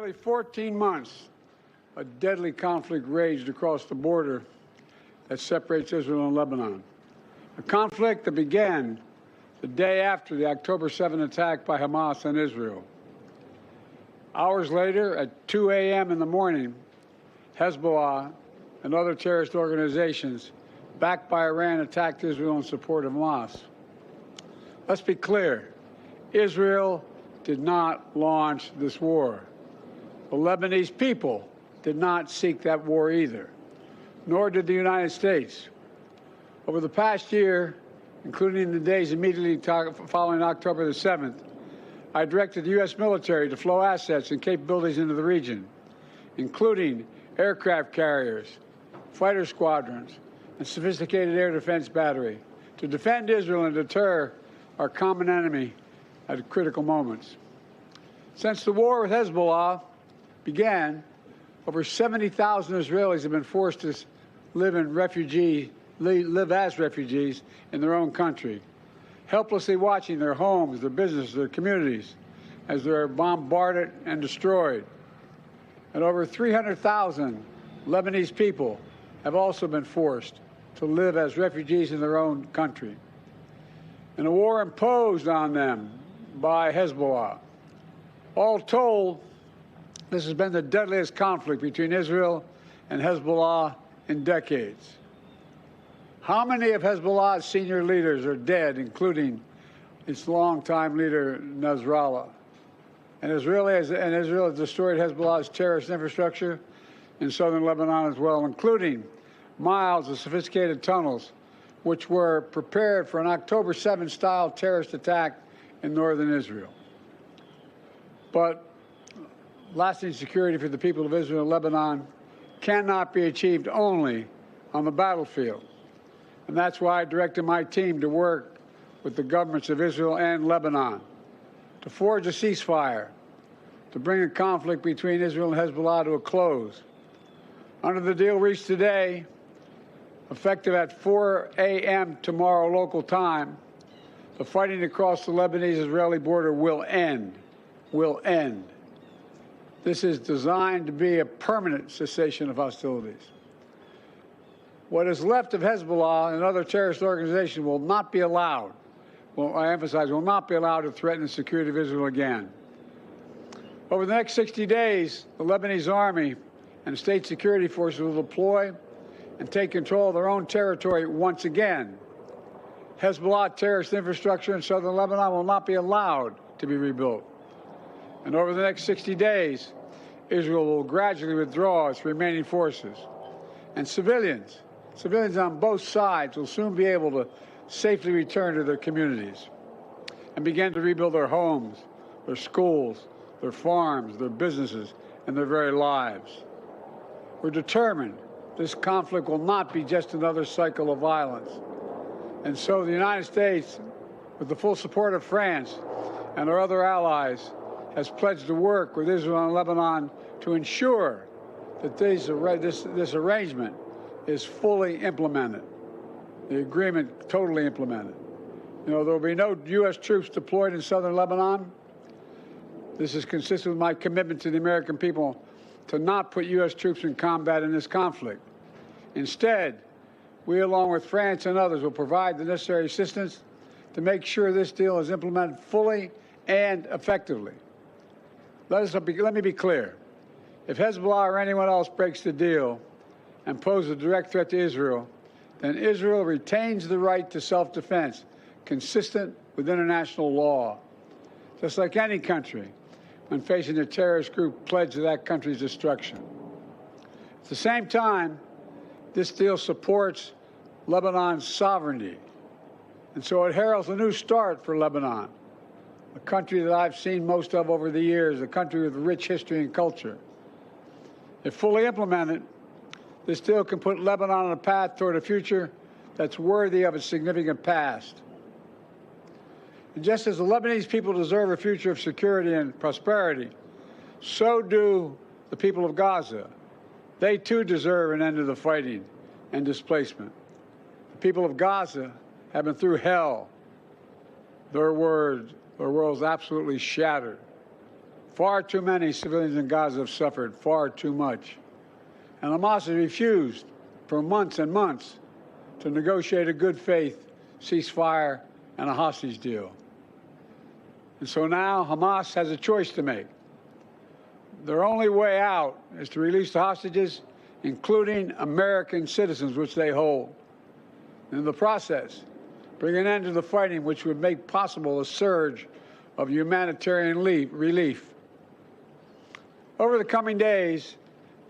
nearly 14 months, a deadly conflict raged across the border that separates Israel and Lebanon. A conflict that began the day after the October 7 attack by Hamas on Israel. Hours later, at 2 a.m. in the morning, Hezbollah and other terrorist organizations backed by Iran attacked Israel in support of Hamas. Let's be clear, Israel did not launch this war. The Lebanese people did not seek that war either, nor did the United States. Over the past year, including the days immediately following October the 7th, I directed the U.S. military to flow assets and capabilities into the region, including aircraft carriers, fighter squadrons, and sophisticated air defense battery to defend Israel and deter our common enemy at critical moments. Since the war with Hezbollah began, over 70,000 Israelis have been forced to live as refugees in their own country, helplessly watching their homes, their businesses, their communities as they're bombarded and destroyed. And over 300,000 Lebanese people have also been forced to live as refugees in their own country. In a war imposed on them by Hezbollah. All told, this has been the deadliest conflict between Israel and Hezbollah in decades. How many of Hezbollah's senior leaders are dead, including its longtime leader, Nasrallah? And Israel has destroyed Hezbollah's terrorist infrastructure in southern Lebanon as well, including miles of sophisticated tunnels, which were prepared for an October 7-style terrorist attack in northern Israel. But lasting security for the people of Israel and Lebanon cannot be achieved only on the battlefield. And that's why I directed my team to work with the governments of Israel and Lebanon to forge a ceasefire, to bring the conflict between Israel and Hezbollah to a close. Under the deal reached today, effective at 4 a.m. tomorrow local time, the fighting across the Lebanese-Israeli border will end. Will end. This is designed to be a permanent cessation of hostilities. What is left of Hezbollah and other terrorist organizations will not be allowed, I emphasize, will not be allowed to threaten the security of Israel again. Over the next 60 days, the Lebanese army and state security forces will deploy and take control of their own territory once again. Hezbollah terrorist infrastructure in southern Lebanon will not be allowed to be rebuilt. And over the next 60 days, Israel will gradually withdraw its remaining forces. And civilians on both sides will soon be able to safely return to their communities and begin to rebuild their homes, their schools, their farms, their businesses, and their very lives. We're determined this conflict will not be just another cycle of violence. And so the United States, with the full support of France and our other allies, has pledged to work with Israel and Lebanon to ensure that this arrangement is fully implemented, the agreement totally implemented. There will be no U.S. troops deployed in southern Lebanon. This is consistent with my commitment to the American people to not put U.S. troops in combat in this conflict. Instead, we, along with France and others, will provide the necessary assistance to make sure this deal is implemented fully and effectively. Let me be clear. If Hezbollah or anyone else breaks the deal and poses a direct threat to Israel, then Israel retains the right to self-defense consistent with international law, just like any country when facing a terrorist group pledged to that country's destruction. At the same time, this deal supports Lebanon's sovereignty, and so it heralds a new start for Lebanon, a country that I've seen most of over the years, a country with rich history and culture. If fully implemented, this deal can put Lebanon on a path toward a future that's worthy of its significant past. And just as the Lebanese people deserve a future of security and prosperity, so do the people of Gaza. They too deserve an end to the fighting and displacement. The people of Gaza have been through hell. Their world's absolutely shattered. Far too many civilians in Gaza have suffered far too much. And Hamas has refused for months and months to negotiate a good faith ceasefire and a hostage deal. And so now Hamas has a choice to make. Their only way out is to release the hostages, including American citizens, which they hold. In the process, bring an end to the fighting, which would make possible a surge of humanitarian relief. Over the coming days,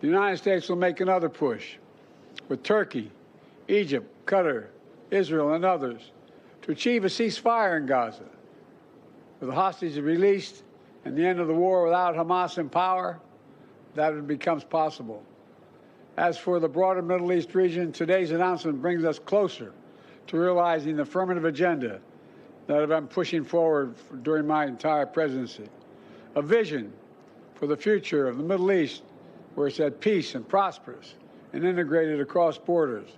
the United States will make another push with Turkey, Egypt, Qatar, Israel, and others to achieve a ceasefire in Gaza. With the hostages released and the end of the war without Hamas in power, that becomes possible. As for the broader Middle East region, today's announcement brings us closer to realizing the affirmative agenda that I've been pushing forward during my entire presidency. A vision for the future of the Middle East where it's at peace and prosperous and integrated across borders.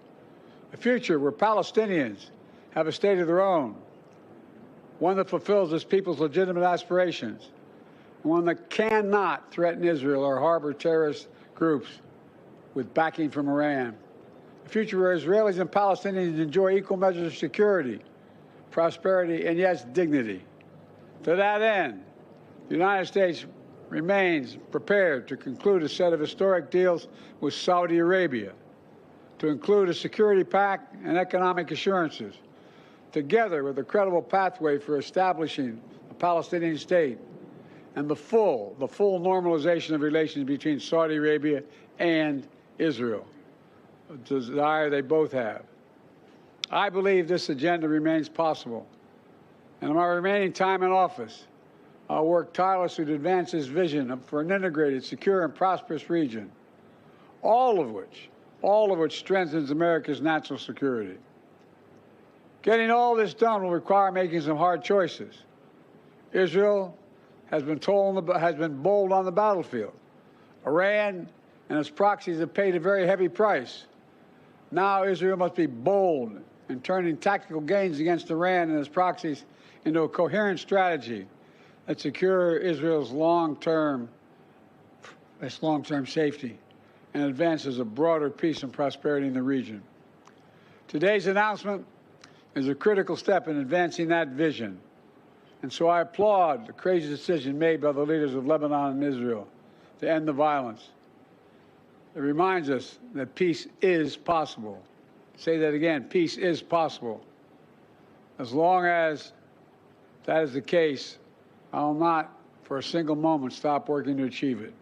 A future where Palestinians have a state of their own, one that fulfills its people's legitimate aspirations, one that cannot threaten Israel or harbor terrorist groups with backing from Iran. A future where Israelis and Palestinians enjoy equal measures of security, prosperity, and yes, dignity. To that end, the United States remains prepared to conclude a set of historic deals with Saudi Arabia, to include a security pact and economic assurances, together with a credible pathway for establishing a Palestinian state and the full normalization of relations between Saudi Arabia and Israel, a desire they both have. I believe this agenda remains possible, and in my remaining time in office, I'll work tirelessly to advance this vision for an integrated, secure, and prosperous region, all of which strengthens America's national security. Getting all this done will require making some hard choices. Israel has been bold on the battlefield. Iran and its proxies have paid a very heavy price. Now Israel must be bold in turning tactical gains against Iran and its proxies into a coherent strategy that secures Israel's long-term safety and advances a broader peace and prosperity in the region. Today's announcement is a critical step in advancing that vision. And so I applaud the crazy decision made by the leaders of Lebanon and Israel to end the violence. It reminds us that peace is possible. Say that again, peace is possible. As long as that is the case, I will not for a single moment stop working to achieve it.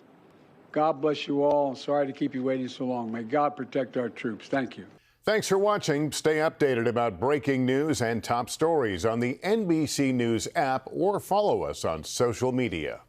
God bless you all. I'm sorry to keep you waiting so long. May God protect our troops. Thank you. Thanks for watching. Stay updated about breaking news and top stories on the NBC News app or follow us on social media.